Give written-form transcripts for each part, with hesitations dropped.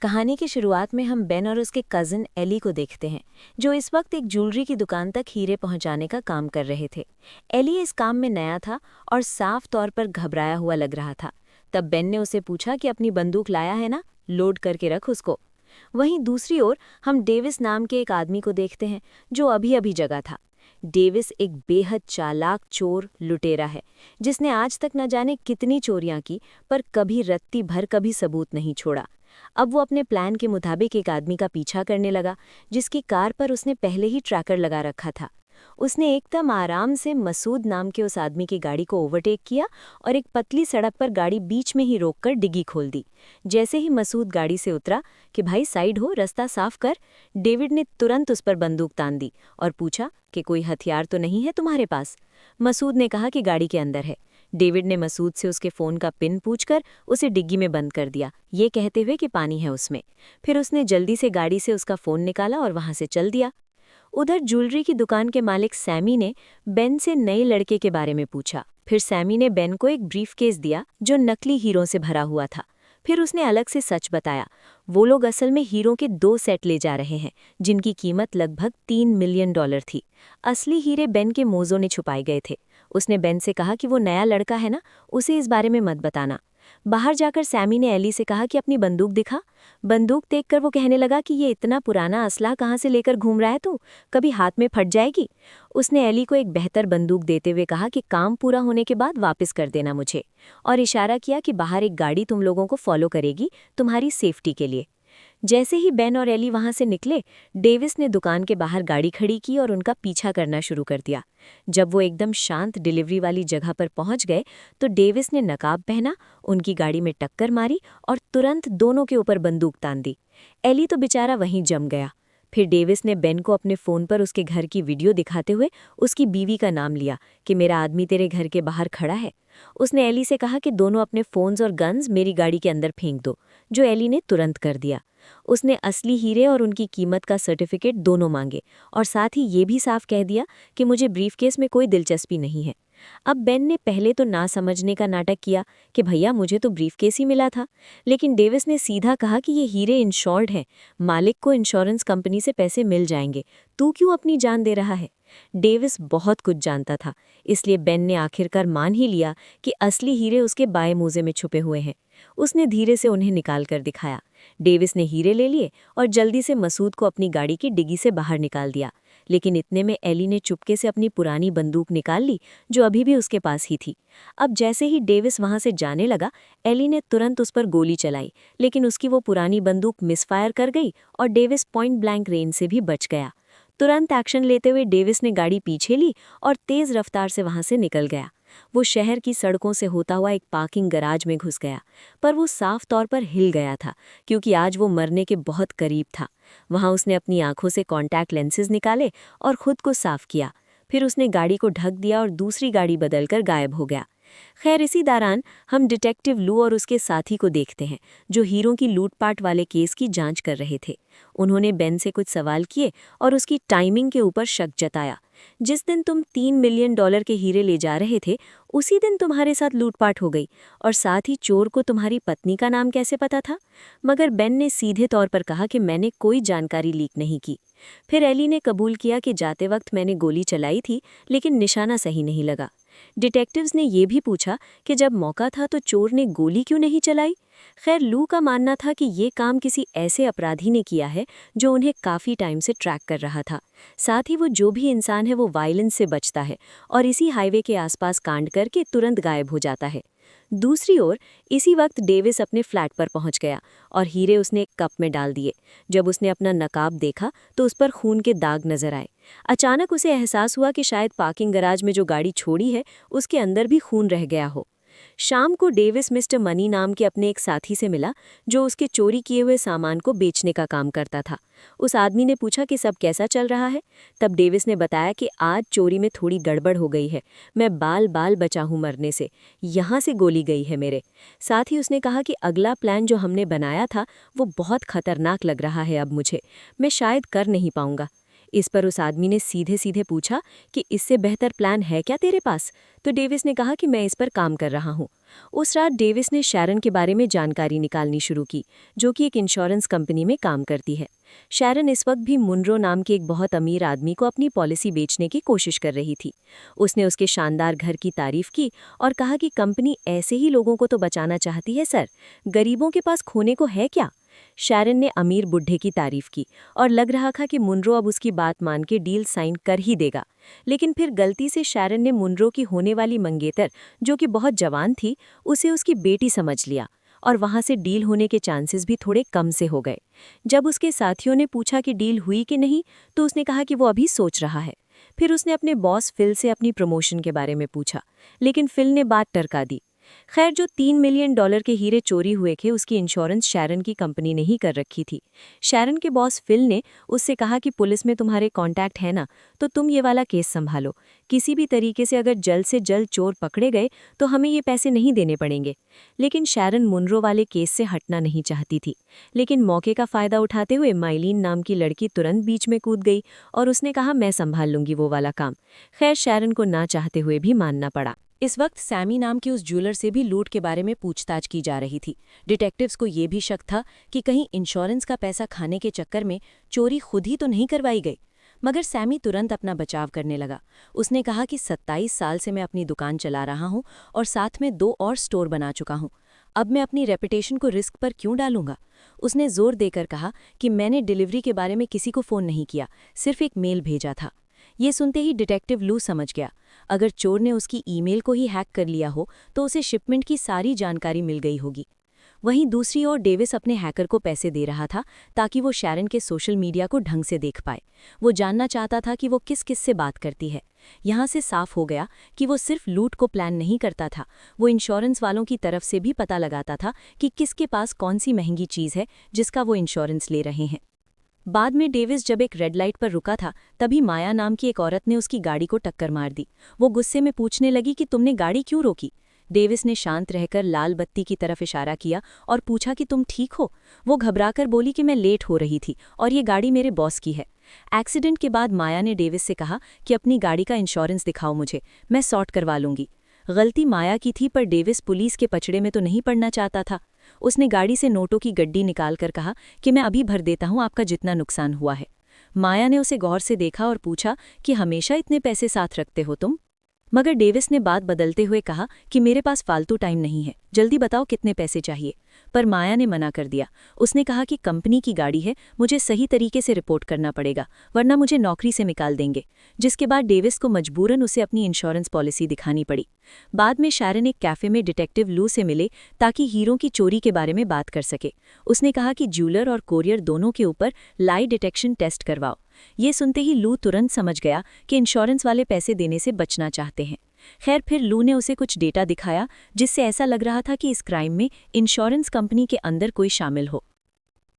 कहानी की शुरुआत में हम बेन और उसके कजिन एली को देखते हैं, जो इस वक्त एक ज्वेलरी की दुकान तक हीरे पहुंचाने का काम कर रहे थे। एली इस काम में नया था और साफ तौर पर घबराया हुआ लग रहा था। तब बेन ने उसे पूछा कि अपनी बंदूक लाया है ना, लोड करके रख उसको। वहीं दूसरी ओर हम डेविस नाम के एक आदमी को देखते हैं, जो अभी अभी जगा था। डेविस एक बेहद चालाक चोर लुटेरा है, जिसने आज तक न जाने कितनी चोरियां की, पर कभी रत्ती भर कभी सबूत नहीं छोड़ा। अब वो अपने प्लान के मुताबिक एक आदमी का पीछा करने लगा, जिसकी कार पर उसने पहले ही ट्रैकर लगा रखा था। उसने एकदम आराम से मसूद नाम के उस आदमी की गाड़ी को ओवरटेक किया और एक पतली सड़क पर गाड़ी बीच में ही रोककर डिग्गी खोल दी। जैसे ही मसूद गाड़ी से उतरा कि भाई साइड हो, रास्ता साफ कर, डेविड ने तुरंत उस पर बंदूक तान दी और पूछा कि कोई हथियार तो नहीं है तुम्हारे पास। मसूद ने कहा कि गाड़ी के अंदर है। डेविड ने मसूद से उसके फ़ोन का पिन पूछकर उसे डिग्गी में बंद कर दिया, ये कहते हुए कि पानी है उसमें। फिर उसने जल्दी से गाड़ी से उसका फ़ोन निकाला और वहां से चल दिया। उधर ज्वेलरी की दुकान के मालिक सैमी ने बेन से नए लड़के के बारे में पूछा। फिर सैमी ने बेन को एक ब्रीफकेस दिया जो नकली हीरों से भरा हुआ था। फिर उसने अलग से सच बताया, वो लोग असल में हीरों के 2 सेट ले जा रहे हैं, जिनकी कीमत लगभग $3 मिलियन थी। असली हीरे बेन के मोज़ों ने छुपाए गए थे। उसने बेन से कहा कि वो नया लड़का है ना, उसे इस बारे में मत बताना। बाहर जाकर सैमी ने एली से कहा कि अपनी बंदूक दिखा। बंदूक देखकर वो कहने लगा कि ये इतना पुराना असला कहाँ से लेकर घूम रहा है तू, कभी हाथ में फट जाएगी। उसने एली को एक बेहतर बंदूक देते हुए कहा कि काम पूरा होने के बाद वापस कर देना मुझे, और इशारा किया कि बाहर एक गाड़ी तुम लोगों को फॉलो करेगी तुम्हारी सेफ्टी के लिए। जैसे ही बेन और एली वहां से निकले, डेविस ने दुकान के बाहर गाड़ी खड़ी की और उनका पीछा करना शुरू कर दिया। जब वो एकदम शांत डिलीवरी वाली जगह पर पहुंच गए, तो डेविस ने नकाब पहना, उनकी गाड़ी में टक्कर मारी और तुरंत दोनों के ऊपर बंदूक तान दी। एली तो बेचारा वहीं जम गया। फिर डेविस ने बेन को अपने फ़ोन पर उसके घर की वीडियो दिखाते हुए उसकी बीवी का नाम लिया कि मेरा आदमी तेरे घर के बाहर खड़ा है। उसने एली से कहा कि दोनों अपने फ़ोन्स और गन्स मेरी गाड़ी के अंदर फेंक दो, जो एली ने तुरंत कर दिया। उसने असली हीरे और उनकी कीमत का सर्टिफिकेट दोनों मांगे और साथ ही ये भी साफ कह दिया कि मुझे ब्रीफकेस में कोई दिलचस्पी नहीं है। अब बेन ने पहले तो ना समझने का नाटक किया कि भैया मुझे तो ब्रीफकेस ही मिला था, लेकिन डेविस ने सीधा कहा कि ये हीरे इंश्योर्ड हैं, मालिक को इंश्योरेंस कंपनी से पैसे मिल जाएंगे, तू क्यों अपनी जान दे रहा है। डेविस बहुत कुछ जानता था, इसलिए बेन ने आखिरकार मान ही लिया कि असली हीरे उसके बाएं मोजे में छुपे हुए हैं। उसने धीरे से उन्हें निकाल कर दिखाया। डेविस ने हीरे ले लिए और जल्दी से मसूद को अपनी गाड़ी की डिग्गी से बाहर निकाल दिया, लेकिन इतने में एली ने चुपके से अपनी पुरानी बंदूक निकाल ली, जो अभी भी उसके पास ही थी। अब जैसे ही डेविस वहां से जाने लगा, एली ने तुरंत उस पर गोली चलाई, लेकिन उसकी वो पुरानी बंदूक मिसफायर कर गई और डेविस पॉइंट ब्लैंक रेंज से भी बच गया। तुरंत एक्शन लेते हुए डेविस ने गाड़ी पीछे ली और तेज रफ्तार से वहां से निकल गया। वो शहर की सड़कों से होता हुआ एक पार्किंग गराज में घुस गया, पर वो साफ तौर पर हिल गया था, क्योंकि आज वो मरने के बहुत करीब था। वहां उसने अपनी आंखों से कॉन्टैक्ट लेंसेज निकाले और खुद को साफ किया। फिर उसने गाड़ी को ढक दिया और दूसरी गाड़ी बदलकर गायब हो गया। खैर, इसी दौरान हम डिटेक्टिव लू और उसके साथी को देखते हैं, जो हीरों की लूटपाट वाले केस की जांच कर रहे थे। उन्होंने बेन से कुछ सवाल किए और उसकी टाइमिंग के ऊपर शक जताया। जिस दिन तुम $3 मिलियन के हीरे ले जा रहे थे, उसी दिन तुम्हारे साथ लूटपाट हो गई, और साथ ही चोर को तुम्हारी पत्नी का नाम कैसे पता था। मगर बेन ने सीधे तौर पर कहा कि मैंने कोई जानकारी लीक नहीं की। फिर एली ने कबूल किया कि जाते वक्त मैंने गोली चलाई थी, लेकिन निशाना सही नहीं लगा। डिटेक्टिव्स ने यह भी पूछा कि जब मौका था तो चोर ने गोली क्यों नहीं चलाई। खैर, लू का मानना था कि ये काम किसी ऐसे अपराधी ने किया है जो उन्हें काफ़ी टाइम से ट्रैक कर रहा था। साथ ही वो जो भी इंसान है वो वायलेंस से बचता है और इसी हाईवे के आसपास कांड करके तुरंत गायब हो जाता है। दूसरी ओर इसी वक्त डेविस अपने फ्लैट पर पहुंच गया और हीरे उसने एक कप में डाल दिए। जब उसने अपना नकाब देखा तो उस पर खून के दाग नजर आए। अचानक उसे एहसास हुआ कि शायद पार्किंग गराज में जो गाड़ी छोड़ी है उसके अंदर भी खून रह गया हो। शाम को डेविस मिस्टर मनी नाम के अपने एक साथी से मिला, जो उसके चोरी किए हुए सामान को बेचने का काम करता था। उस आदमी ने पूछा कि सब कैसा चल रहा है। तब डेविस ने बताया कि आज चोरी में थोड़ी गड़बड़ हो गई है, मैं बाल बाल बचा हूं मरने से, यहाँ से गोली गई है मेरे। साथ ही उसने कहा कि अगला प्लान जो हमने बनाया था वो बहुत खतरनाक लग रहा है अब मुझे, मैं शायद कर नहीं पाऊंगा। इस पर उस आदमी ने सीधे सीधे पूछा कि इससे बेहतर प्लान है क्या तेरे पास? तो डेविस ने कहा कि मैं इस पर काम कर रहा हूँ। उस रात डेविस ने शैरन के बारे में जानकारी निकालनी शुरू की, जो कि एक इंश्योरेंस कंपनी में काम करती है। शैरन इस वक्त भी मुनरो नाम के एक बहुत अमीर आदमी को अपनी पॉलिसी बेचने की कोशिश कर रही थी। उसने उसके शानदार घर की तारीफ की और कहा कि कंपनी ऐसे ही लोगों को तो बचाना चाहती है सर, गरीबों के पास खोने को है क्या? शैरन ने अमीर बुढ़े की तारीफ की और लग रहा था कि मुनरो अब उसकी बात मान के डील साइन कर ही देगा। लेकिन फिर गलती से शैरन ने मुनरो की होने वाली मंगेतर, जो कि बहुत जवान थी, उसे उसकी बेटी समझ लिया और वहां से डील होने के चांसेस भी थोड़े कम से हो गए। जब उसके साथियों ने पूछा कि डील हुई कि नहीं, तो उसने कहा कि वो अभी सोच रहा है। फिर उसने अपने बॉस फिल से अपनी प्रमोशन के बारे में पूछा, लेकिन फिल ने बात टरका दी। खैर, जो $3 मिलियन के हीरे चोरी हुए थे उसकी इंश्योरेंस शैरन की कंपनी ने ही कर रखी थी। शैरन के बॉस फिल ने उससे कहा कि पुलिस में तुम्हारे कॉन्टैक्ट है ना, तो तुम ये वाला केस संभालो। किसी भी तरीके से अगर जल्द से जल्द चोर पकड़े गए तो हमें ये पैसे नहीं देने पड़ेंगे। लेकिन शैरन मुनरो वाले केस से हटना नहीं चाहती थी। लेकिन मौके का फायदा उठाते हुए माइलीन नाम की लड़की तुरंत बीच में कूद गई और उसने कहा मैं संभाल लूंगी वो वाला काम। खैर, शैरन को ना चाहते हुए भी मानना पड़ा। इस वक्त सैमी नाम के उस ज्वेलर से भी लूट के बारे में पूछताछ की जा रही थी। डिटेक्टिव्स को ये भी शक था कि कहीं इंश्योरेंस का पैसा खाने के चक्कर में चोरी खुद ही तो नहीं करवाई गई। मगर सैमी तुरंत अपना बचाव करने लगा। उसने कहा कि 27 साल से मैं अपनी दुकान चला रहा हूं और साथ में 2 और स्टोर बना चुका हूं। अब मैं अपनी रेपुटेशन को रिस्क पर क्यों डालूंगा? उसने जोर देकर कहा कि मैंने डिलीवरी के बारे में किसी को फ़ोन नहीं किया, सिर्फ एक मेल भेजा था। ये सुनते ही डिटेक्टिव लू समझ गया, अगर चोर ने उसकी ईमेल को ही हैक कर लिया हो तो उसे शिपमेंट की सारी जानकारी मिल गई होगी। वहीं दूसरी ओर डेविस अपने हैकर को पैसे दे रहा था ताकि वो शैरन के सोशल मीडिया को ढंग से देख पाए। वो जानना चाहता था कि वो किस किस से बात करती है। यहाँ से साफ हो गया कि वो सिर्फ लूट को प्लान नहीं करता था, वो इंश्योरेंस वालों की तरफ से भी पता लगाता था कि किसके पास कौन सी महंगी चीज़ है जिसका वो इंश्योरेंस ले रहे हैं। बाद में डेविस जब एक रेड लाइट पर रुका था, तभी माया नाम की एक औरत ने उसकी गाड़ी को टक्कर मार दी। वो गुस्से में पूछने लगी कि तुमने गाड़ी क्यों रोकी? डेविस ने शांत रहकर लाल बत्ती की तरफ इशारा किया और पूछा कि तुम ठीक हो? वो घबराकर बोली कि मैं लेट हो रही थी और ये गाड़ी मेरे बॉस की है। एक्सीडेंट के बाद माया ने डेविस से कहा कि अपनी गाड़ी का इंश्योरेंस दिखाओ मुझे, मैं सॉर्ट करवा लूंगी। गलती माया की थी, पर डेविस पुलिस के पचड़े में तो नहीं पड़ना चाहता था। उसने गाड़ी से नोटों की गड्डी निकालकर कहा कि मैं अभी भर देता हूं आपका जितना नुकसान हुआ है। माया ने उसे गौर से देखा और पूछा कि हमेशा इतने पैसे साथ रखते हो तुम? मगर डेविस ने बात बदलते हुए कहा कि मेरे पास फालतू टाइम नहीं है, जल्दी बताओ कितने पैसे चाहिए। पर माया ने मना कर दिया। उसने कहा कि कंपनी की गाड़ी है, मुझे सही तरीके से रिपोर्ट करना पड़ेगा, वरना मुझे नौकरी से निकाल देंगे। जिसके बाद डेविस को मजबूरन उसे अपनी इंश्योरेंस पॉलिसी दिखानी पड़ी। बाद में शैरन एक कैफे में डिटेक्टिव लू से मिले ताकि हीरों की चोरी के बारे में बात कर सके। उसने कहा कि ज्वेलर और कोरियर दोनों के ऊपर लाई डिटेक्शन टेस्ट करवाओ। ये सुनते ही लू तुरंत समझ गया कि इंश्योरेंस वाले पैसे देने से बचना चाहते हैं। खैर, फिर लू ने उसे कुछ डेटा दिखाया जिससे ऐसा लग रहा था कि इस क्राइम में इंश्योरेंस कंपनी के अंदर कोई शामिल हो।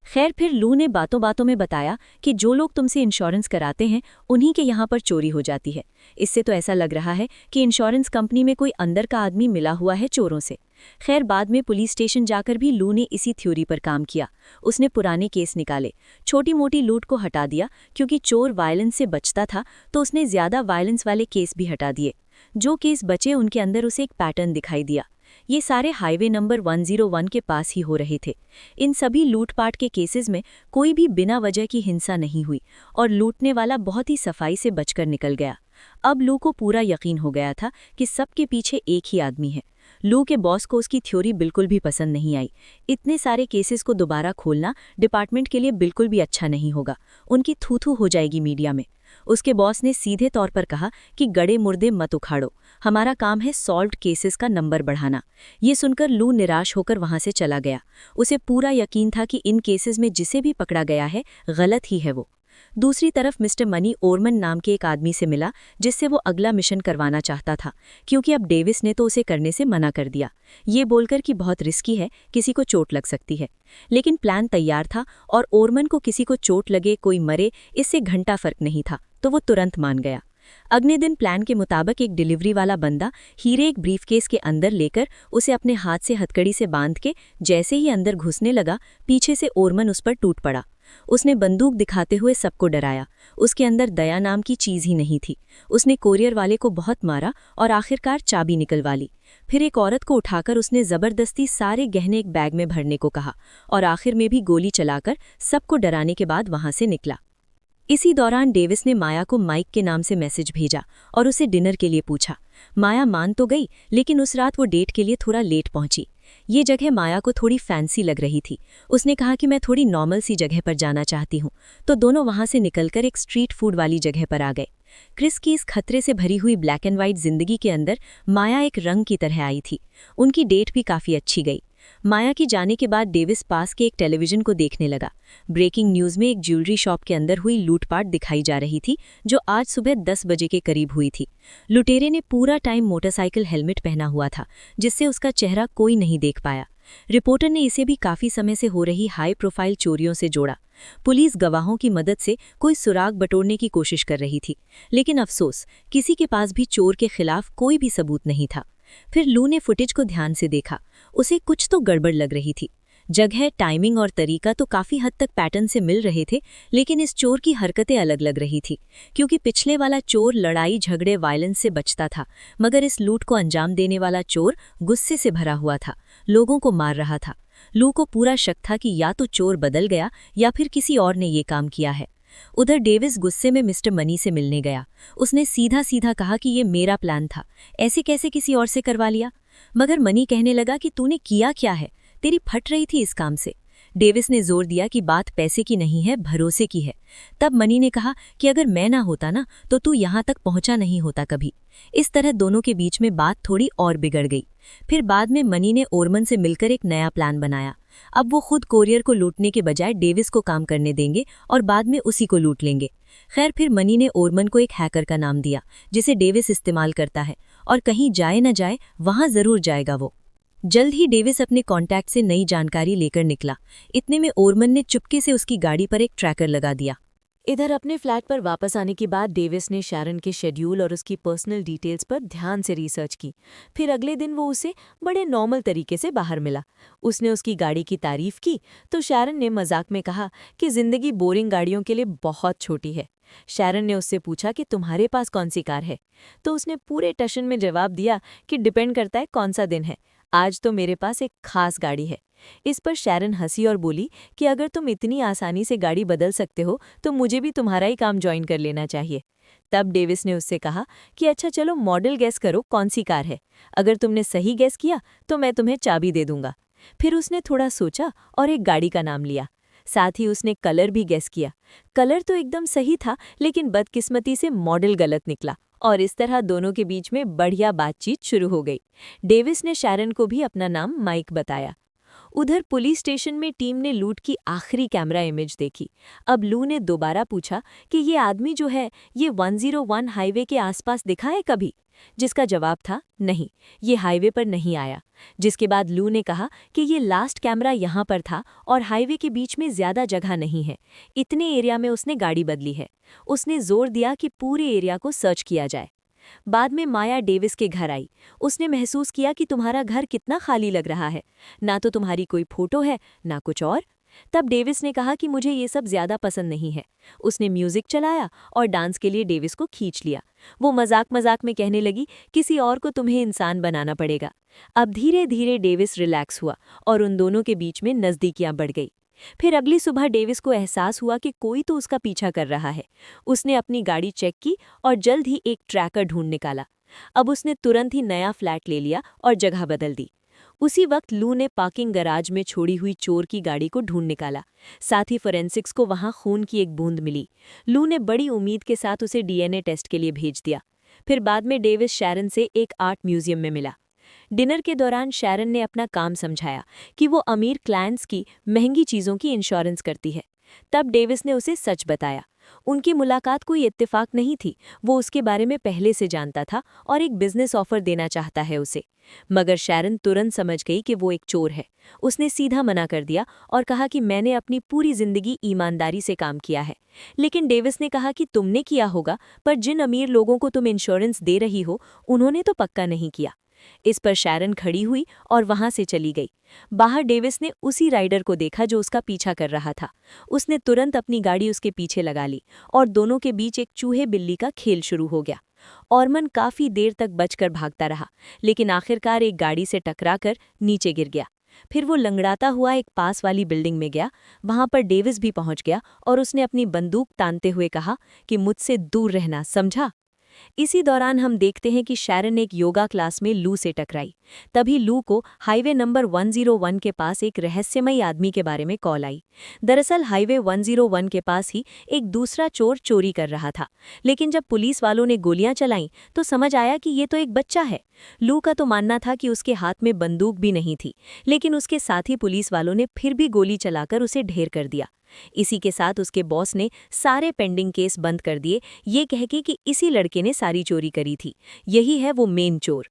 खैर, फिर लू ने बातों बातों में बताया कि जो लोग तुमसे इंश्योरेंस कराते हैं उन्हीं के यहाँ पर चोरी हो जाती है। इससे तो ऐसा लग रहा है कि इंश्योरेंस कंपनी में कोई अंदर का आदमी मिला हुआ है चोरों से। खैर, बाद में पुलिस स्टेशन जाकर भी लू ने इसी थ्योरी पर काम किया। उसने पुराने केस निकाले, छोटी मोटी लूट को हटा दिया। क्योंकि चोर वायलेंस से बचता था तो उसने ज़्यादा वायलेंस वाले केस भी हटा दिए। जो केस बचे उनके अंदर उसे एक पैटर्न दिखाई दिया। ये सारे हाईवे नंबर 101 के पास ही हो रहे थे। इन सभी लूटपाट के केसेस में कोई भी बिना वजह की हिंसा नहीं हुई और लूटने वाला बहुत ही सफाई से बचकर निकल गया। अब लू को पूरा यकीन हो गया था कि सबके पीछे एक ही आदमी है। लू के बॉस को उसकी थ्योरी बिल्कुल भी पसंद नहीं आई। इतने सारे केसेस को दोबारा खोलना डिपार्टमेंट के लिए बिल्कुल भी अच्छा नहीं होगा, उनकी थू-थू हो जाएगी मीडिया में। उसके बॉस ने सीधे तौर पर कहा कि गड़े मुर्दे मत उखाड़ो, हमारा काम है सॉल्व्ड केसेस का नंबर बढ़ाना। ये सुनकर लू निराश होकर वहां से चला गया। उसे पूरा यकीन था कि इन केसेस में जिसे भी पकड़ा गया है गलत ही है वो। दूसरी तरफ मिस्टर मनी ओरमन नाम के एक आदमी से मिला जिससे वो अगला मिशन करवाना चाहता था, क्योंकि अब डेविस ने तो उसे करने से मना कर दिया, ये बोलकर कि बहुत रिस्की है, किसी को चोट लग सकती है। लेकिन प्लान तैयार था और ओरमन को किसी को चोट लगे, कोई मरे, इससे घंटा फर्क नहीं था, तो वो तुरंत मान गया। अगले दिन प्लान के मुताबिक एक डिलीवरी वाला बंदा हीरे एक ब्रीफकेस के अंदर लेकर उसे अपने हाथ से हथकड़ी से बांध के जैसे ही अंदर घुसने लगा, पीछे से ओरमन उस पर टूट पड़ा। उसने बंदूक दिखाते हुए सबको डराया। उसके अंदर दया नाम की चीज ही नहीं थी। उसने कोरियर वाले को बहुत मारा और आखिरकार चाबी निकलवा ली। फिर एक औरत को उठाकर उसने जबरदस्ती सारे गहने एक बैग में भरने को कहा और आखिर में भी गोली चलाकर सबको डराने के बाद वहां से निकला। इसी दौरान डेविस ने माया को माइक के नाम से मैसेज भेजा और उसे डिनर के लिए पूछा। माया मान तो गई, लेकिन उस रात वो डेट के लिए थोड़ा लेट पहुंची। ये जगह माया को थोड़ी फैंसी लग रही थी। उसने कहा कि मैं थोड़ी नॉर्मल सी जगह पर जाना चाहती हूँ, तो दोनों वहां से निकलकर एक स्ट्रीट फूड वाली जगह पर आ गए। क्रिस की इस खतरे से भरी हुई ब्लैक एंड व्हाइट जिंदगी के अंदर माया एक रंग की तरह आई थी। उनकी डेट भी काफी अच्छी गई। माया की जाने के बाद डेविस पास के एक टेलीविजन को देखने लगा। ब्रेकिंग न्यूज में एक ज्वेलरी शॉप के अंदर हुई लूटपाट दिखाई जा रही थी, जो आज सुबह 10 बजे के करीब हुई थी। लुटेरे ने पूरा टाइम मोटरसाइकिल हेलमेट पहना हुआ था, जिससे उसका चेहरा कोई नहीं देख पाया। रिपोर्टर ने इसे भी काफी समय से हो रही हाई प्रोफाइल चोरियों से जोड़ा। पुलिस गवाहों की मदद से कोई सुराग बटोरने की कोशिश कर रही थी, लेकिन अफसोस किसी के पास भी चोर के खिलाफ कोई भी सबूत नहीं था। फिर लू ने फुटेज को ध्यान से देखा। उसे कुछ तो गड़बड़ लग रही थी। जगह, टाइमिंग और तरीका तो काफी हद तक पैटर्न से मिल रहे थे, लेकिन इस चोर की हरकतें अलग लग रही थी। क्योंकि पिछले वाला चोर लड़ाई झगड़े वायलेंस से बचता था, मगर इस लूट को अंजाम देने वाला चोर गुस्से से भरा हुआ था, लोगों को मार रहा था। लू को पूरा शक था कि या तो चोर बदल गया या फिर किसी और ने ये काम किया है। उधर डेविस गुस्से में मिस्टर मनी से मिलने गया। उसने सीधा सीधा कहा कि ये मेरा प्लान था, ऐसे कैसे किसी और से करवा लिया। मगर मनी कहने लगा कि तूने किया क्या है, तेरी फट रही थी इस काम से। डेविस ने जोर दिया कि बात पैसे की नहीं है, भरोसे की है। तब मनी ने कहा कि अगर मैं ना होता ना, तो तू यहां तक पहुंचा नहीं होता कभी। इस तरह दोनों के बीच में बात थोड़ी और बिगड़ गई। फिर बाद में मनी ने ओरमन से मिलकर एक नया प्लान बनाया। अब वो खुद कोरियर को लूटने के बजाय डेविस को काम करने देंगे और बाद में उसी को लूट लेंगे। खैर, फिर मनी ने ओरमन को एक हैकर का नाम दिया, जिसे डेविस इस्तेमाल करता है, और कहीं जाए न जाए वहां जरूर जाएगा वो। जल्द ही डेविस अपने कॉन्टैक्ट से नई जानकारी लेकर निकला। इतने में ओरमन ने चुपके से उसकी गाड़ी पर एक ट्रैकर लगा दिया। इधर अपने फ्लैट पर वापस आने के बाद डेविस ने शैरन के शेड्यूल और उसकी पर्सनल डिटेल्स पर ध्यान से रिसर्च की। फिर अगले दिन वो उसे बड़े नॉर्मल तरीके से बाहर मिला। उसने उसकी गाड़ी की तारीफ की तो शैरन ने मजाक में कहा कि जिंदगी बोरिंग गाड़ियों के लिए बहुत छोटी है। शैरन ने उससे पूछा कि तुम्हारे पास कौन सी कार है, तो उसने पूरे टशन में जवाब दिया कि डिपेंड करता है कौन सा दिन है, आज तो मेरे पास एक खास गाड़ी है। इस पर शैरन हंसी और बोली कि अगर तुम इतनी आसानी से गाड़ी बदल सकते हो तो मुझे भी तुम्हारा ही काम ज्वाइन कर लेना चाहिए। तब डेविस ने उससे कहा कि अच्छा चलो मॉडल गेस करो कौन सी कार है, अगर तुमने सही गेस किया तो मैं तुम्हें चाबी दे दूंगा। फिर उसने थोड़ा सोचा और एक गाड़ी का नाम लिया। साथ ही उसने कलर भी गेस किया। कलर तो एकदम सही था, लेकिन बदकिस्मती से मॉडल गलत निकला और इस तरह दोनों के बीच में बढ़िया बातचीत शुरू हो गई। डेविस ने शैरन को भी अपना नाम माइक बताया। उधर पुलिस स्टेशन में टीम ने लूट की आखिरी कैमरा इमेज देखी। अब लू ने दोबारा पूछा कि ये आदमी जो है ये 101 हाईवे के आसपास दिखा है कभी, जिसका जवाब था नहीं, ये हाईवे पर नहीं आया। जिसके बाद लू ने कहा कि ये लास्ट कैमरा यहाँ पर था और हाईवे के बीच में ज्यादा जगह नहीं है, इतने एरिया में उसने गाड़ी बदली है। उसने जोर दिया कि पूरे एरिया को सर्च किया जाए। बाद में माया डेविस के घर आई। उसने महसूस किया कि तुम्हारा घर कितना खाली लग रहा है, ना तो तुम्हारी कोई फोटो है ना कुछ और। तब डेविस ने कहा कि मुझे ये सब ज्यादा पसंद नहीं है। उसने म्यूजिक चलाया और डांस के लिए डेविस को खींच लिया। वो मजाक मजाक में कहने लगी किसी और को तुम्हें इंसान बनाना पड़ेगा। अब धीरे धीरे डेविस रिलैक्स हुआ और उन दोनों के बीच में नजदीकियां बढ़ गई। फिर अगली सुबह डेविस को एहसास हुआ कि कोई तो उसका पीछा कर रहा है। उसने अपनी गाड़ी चेक की और जल्द ही एक ट्रैकर ढूंढ निकाला। अब उसने तुरंत ही नया फ्लैट ले लिया और जगह बदल दी। उसी वक्त लू ने पार्किंग गराज में छोड़ी हुई चोर की गाड़ी को ढूंढ निकाला। साथ ही फोरेंसिक्स को वहां खून की एक बूंद मिली। लू ने बड़ी उम्मीद के साथ उसे डीएनए टेस्ट के लिए भेज दिया। फिर बाद में डेविस शैरन से एक आर्ट म्यूजियम में मिला। डिनर के दौरान शैरन ने अपना काम समझाया कि वो अमीर क्लाइंट्स की महंगी चीज़ों की इंश्योरेंस करती है। तब डेविस ने उसे सच बताया। उनकी मुलाकात कोई इत्तेफाक नहीं थी, वो उसके बारे में पहले से जानता था और एक बिजनेस ऑफर देना चाहता है उसे। मगर शैरन तुरंत समझ गई कि वो एक चोर है। उसने सीधा मना कर दिया और कहा कि मैंने अपनी पूरी जिंदगी ईमानदारी से काम किया है। लेकिन डेविस ने कहा कि तुमने किया होगा, पर जिन अमीर लोगों को तुम इंश्योरेंस दे रही हो उन्होंने तो पक्का नहीं किया। इस पर शैरन खड़ी हुई और वहां से चली गई। बाहर डेविस ने उसी राइडर को देखा जो उसका पीछा कर रहा था। उसने तुरंत अपनी गाड़ी उसके पीछे लगा ली और दोनों के बीच एक चूहे बिल्ली का खेल शुरू हो गया। ऑर्मन काफी देर तक बचकर भागता रहा, लेकिन आखिरकार एक गाड़ी से टकराकर नीचे गिर गया। फिर वो लंगड़ाता हुआ एक पास वाली बिल्डिंग में गया। वहां पर डेविस भी पहुंच गया और उसने अपनी बंदूक तानते हुए कहा कि मुझसे दूर रहना, समझा। इसी दौरान हम देखते हैं कि शैरन एक योगा क्लास में लू से टकराई। तभी लू को हाईवे नंबर 101 के पास एक रहस्यमयी आदमी के बारे में कॉल आई। दरअसल हाईवे 101 के पास ही एक दूसरा चोर चोरी कर रहा था, लेकिन जब पुलिस वालों ने गोलियां चलाईं तो समझ आया कि ये तो एक बच्चा है। लू का तो मानना था कि उसके हाथ में बंदूक भी नहीं थी, लेकिन उसके साथी पुलिस वालों ने फिर भी गोली चलाकर उसे ढेर कर दिया। इसी के साथ उसके बॉस ने सारे पेंडिंग केस बंद कर दिए, ये कह के कि इसी लड़के ने सारी चोरी करी थी, यही है वो मेन चोर।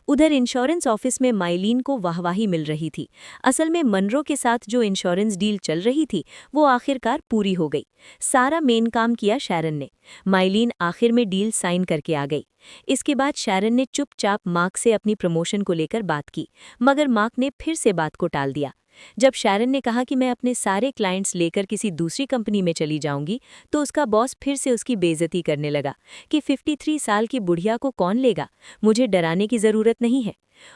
उधर इंश्योरेंस ऑफिस में माइलीन को वाहवाही मिल रही थी। असल में मनरो के साथ जो इंश्योरेंस डील चल रही थी वो आखिरकार पूरी हो गई। सारा मेन काम किया शैरन ने। माइलीन आखिर में डील साइन करके आ गई। इसके बाद शैरन ने चुपचाप मार्क से अपनी प्रमोशन को लेकर बात की, मगर मार्क ने फिर से बात को टाल दिया। जब शैरन ने कहा कि मैं अपने सारे क्लाइंट्स लेकर किसी दूसरी कंपनी में चली जाऊंगी, तो उसका बॉस फिर से उसकी बेइज्जती करने लगा कि 53 साल की बुढ़िया को कौन लेगा, मुझे डराने की जरूरत नहीं है।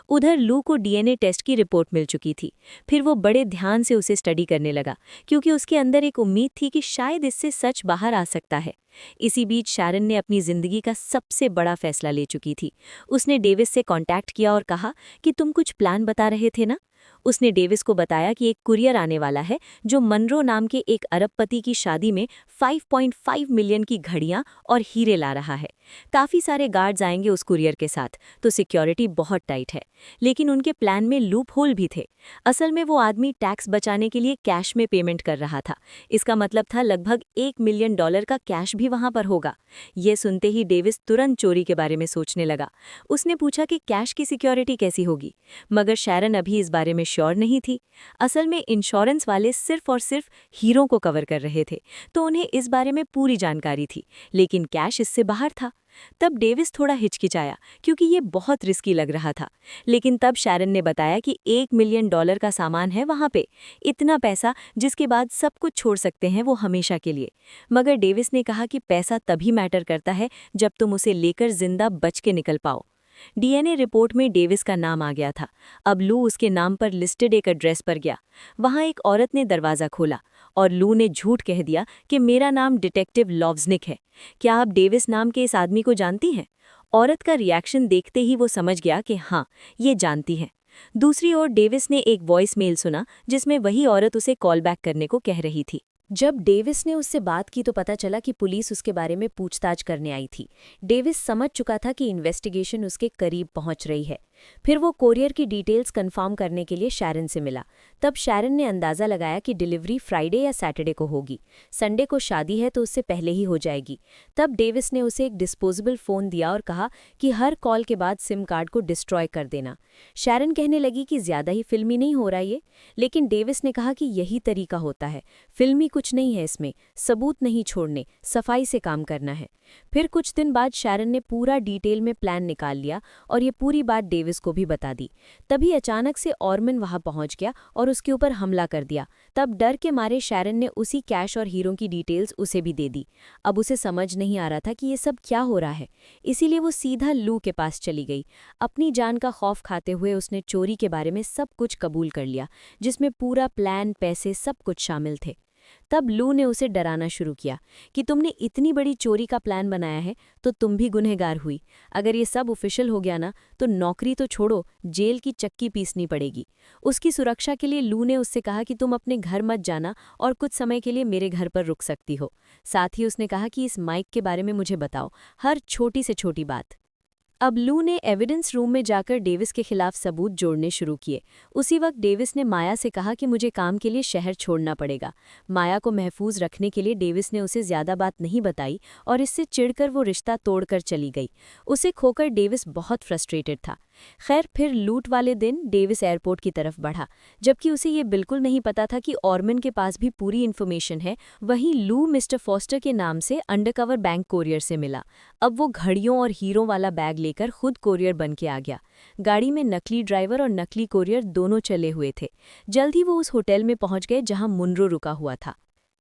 उधर लू को डीएनए टेस्ट की रिपोर्ट मिल चुकी थी। फिर वो बड़े ध्यान से उसे स्टडी करने लगा, क्योंकि उसके अंदर एक उम्मीद थी कि शायद इससे सच बाहर आ सकता है। इसी बीच शैरन ने अपनी जिंदगी का सबसे बड़ा फैसला ले चुकी थी। उसने डेविस से कांटेक्ट किया और कहा कि तुम कुछ प्लान बता रहे थे ना। उसने डेविस को बताया कि एक कुरियर आने वाला है जो मनरो नाम के एक अरबपति की शादी में 5.5 मिलियन की घड़ियां और हीरे ला रहा है। काफी सारे गार्ड्स आएंगे उस कुरियर के साथ, तो सिक्योरिटी बहुत टाइट है। लेकिन उनके प्लान में लूप होल भी थे। असल में वो आदमी टैक्स बचाने के लिए कैश में पेमेंट कर रहा था। इसका मतलब था लगभग $1 मिलियन का कैश भी वहां पर होगा। ये सुनते ही डेविस तुरंत चोरी के बारे में सोचने लगा। उसने पूछा कि कैश की सिक्योरिटी कैसी होगी, मगर शैरन अभी इस बारे में श्योर नहीं थी। असल में इंश्योरेंस वाले सिर्फ और सिर्फ हीरों को कवर कर रहे थे, तो उन्हें इस बारे में पूरी जानकारी थी, लेकिन कैश इससे बाहर था। तब डेविस थोड़ा हिचकिचाया, क्योंकि ये बहुत रिस्की लग रहा था। लेकिन तब शैरन ने बताया कि $1 मिलियन का सामान है वहां पे, इतना पैसा जिसके बाद सब कुछ छोड़ सकते हैं वो हमेशा के लिए। मगर डेविस ने कहा कि पैसा तभी मैटर करता है जब तुम उसे लेकर जिंदा बच के निकल पाओ। डीएनए रिपोर्ट में डेविस का नाम आ गया था। अब लू उसके नाम पर लिस्टेड एक एड्रेस पर गया। वहां एक औरत ने दरवाजा खोला और लू ने झूठ कह दिया कि मेरा नाम डिटेक्टिव लॉव्जनिक है। क्या आप डेविस नाम के इस आदमी को जानती हैं? औरत का रिएक्शन देखते ही वो समझ गया कि हाँ, ये जानती है। दूसरी ओर डेविस ने एक वॉइस मेल सुना जिसमें वही औरत उसे कॉल बैक करने को कह रही थी। जब डेविस ने उससे बात की तो पता चला कि पुलिस उसके बारे में पूछताछ करने आई थी। डेविस समझ चुका था कि इन्वेस्टिगेशन उसके करीब पहुंच रही है। फिर वो कोरियर की डिटेल्स कंफर्म करने के लिए शैरन से मिला। तब शैरन ने अंदाज़ा लगाया कि डिलीवरी फ्राइडे या सैटरडे को होगी। संडे को शादी है तो उससे पहले ही हो जाएगी। तब डेविस ने उसे एक डिस्पोजेबल फ़ोन दिया और कहा कि हर कॉल के बाद सिम कार्ड को डिस्ट्रॉय कर देना। शैरन कहने लगी कि ज़्यादा ही फिल्मी नहीं हो रहा ये, लेकिन डेविस ने कहा कि यही तरीका होता है, फिल्मी कुछ नहीं है इसमें, सबूत नहीं छोड़ने, सफाई से काम करना है। फिर कुछ दिन बाद शैरन ने पूरा डिटेल में प्लान निकाल लिया और ये पूरी बात डेविस को भी बता दी। तभी अचानक से ऑर्मन वहां पहुंच गया और उसके ऊपर हमला कर दिया। तब डर के मारे शैरन ने उसी कैश और हीरों की डिटेल्स उसे भी दे दी। अब उसे समझ नहीं आ रहा था कि ये सब क्या हो रहा है, इसीलिए वो सीधा लू के पास चली गई। अपनी जान का खौफ खाते हुए उसने चोरी के बारे में सब कुछ कबूल कर लिया, जिसमें पूरा प्लान, पैसे, सब कुछ शामिल थे। तब लू ने उसे डराना शुरू किया कि तुमने इतनी बड़ी चोरी का प्लान बनाया है तो तुम भी गुनहगार हुई। अगर ये सब ऑफिशियल हो गया ना तो नौकरी तो छोड़ो, जेल की चक्की पीसनी पड़ेगी। उसकी सुरक्षा के लिए लू ने उससे कहा कि तुम अपने घर मत जाना और कुछ समय के लिए मेरे घर पर रुक सकती हो। साथ ही उसने कहा कि इस माइक के बारे में मुझे बताओ, हर छोटी से छोटी बात। अब लू ने एविडेंस रूम में जाकर डेविस के खिलाफ सबूत जोड़ने शुरू किए। उसी वक्त डेविस ने माया से कहा कि मुझे काम के लिए शहर छोड़ना पड़ेगा। माया को महफूज रखने के लिए डेविस ने उसे ज्यादा बात नहीं बताई और इससे चिढ़कर वो रिश्ता तोड़कर चली गई। उसे खोकर डेविस बहुत फ्रस्ट्रेटेड था। खैर फिर लूट वाले दिन डेविस एयरपोर्ट की तरफ बढ़ा, जबकि उसे ये बिल्कुल नहीं पता था कि ऑर्मन के पास भी पूरी इन्फॉर्मेशन है। वहीं लू मिस्टर फॉस्टर के नाम से अंडरकवर बैंक कोरियर से मिला। अब वो घड़ियों और हीरों वाला बैग लेकर खुद कोरियर बन के आ गया। गाड़ी में नकली ड्राइवर और नकली कोरियर दोनों चले हुए थे। जल्द ही वो उस होटल में पहुंच गए जहां मुनरो रुका हुआ था।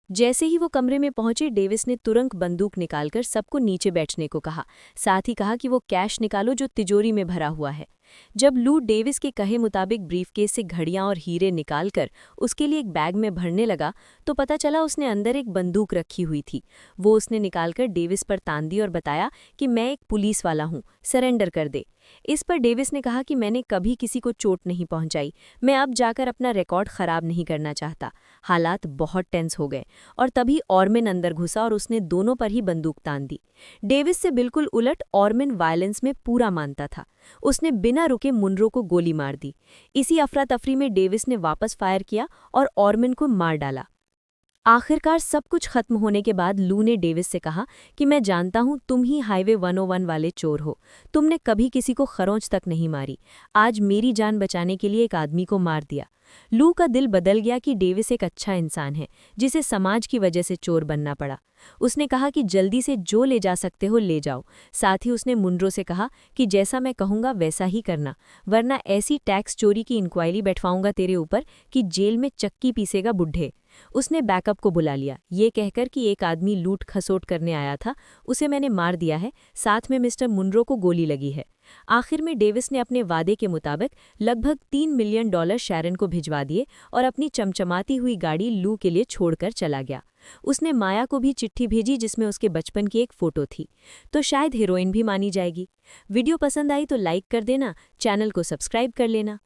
जैसे ही वो कमरे में पहुंचे, डेविस ने तुरंत बंदूक निकालकर सबको नीचे बैठने को कहा। साथ ही कहा कि वो कैश निकालो जो तिजोरी में भरा हुआ है। जब लू डेविस के कहे मुताबिक ब्रीफकेस से घड़ियां और हीरे निकालकर उसके लिए एक बैग में भरने लगा, तो पता चला उसने अंदर एक बंदूक रखी हुई थी। वो उसने निकालकर डेविस पर तान दी और बताया कि मैं एक पुलिस वाला हूँ, सरेंडर कर दे। इस पर डेविस ने कहा कि मैंने कभी किसी को चोट नहीं पहुंचाई, मैं अब जाकर अपना रिकॉर्ड खराब नहीं करना चाहता। हालात बहुत टेंस हो गए और तभी ऑर्मिन अंदर घुसा और उसने दोनों पर ही बंदूक तान दी। डेविस से बिल्कुल उलट ऑर्मिन वायलेंस में पूरा मानता था। उसने बिना रुके मुनरो को गोली मार दी। इसी अफरा तफरी में डेविस ने वापस फायर किया और ऑर्मिन को मार डाला। आखिरकार सब कुछ खत्म होने के बाद लू ने डेविस से कहा कि मैं जानता हूं तुम ही हाईवे 101 वाले चोर हो। तुमने कभी किसी को खरोंच तक नहीं मारी, आज मेरी जान बचाने के लिए एक आदमी को मार दिया। लू का दिल बदल गया कि डेविस एक अच्छा इंसान है जिसे समाज की वजह से चोर बनना पड़ा। उसने कहा कि जल्दी से जो ले जा सकते हो ले जाओ। साथ ही उसने मुनरो से कहा कि जैसा मैं कहूँगा वैसा ही करना, वरना ऐसी टैक्स चोरी की इंक्वायरी बैठवाऊंगा तेरे ऊपर कि जेल में चक्की पीसेगा बुढ़े। उसने बैकअप को बुला लिया, ये कहकर कि एक आदमी लूट खसोट करने आया था, उसे मैंने मार दिया है, साथ में मिस्टर मुनरो को गोली लगी है। आखिर में डेविस ने अपने वादे के मुताबिक लगभग $3 मिलियन शैरन को भिजवा दिए और अपनी चमचमाती हुई गाड़ी लू के लिए छोड़कर चला गया। उसने माया को भी चिट्ठी भेजी जिसमें उसके बचपन की एक फ़ोटो थी, तो शायद हीरोइन भी मानी जाएगी। वीडियो पसंद आई तो लाइक कर देना, चैनल को सब्सक्राइब कर लेना।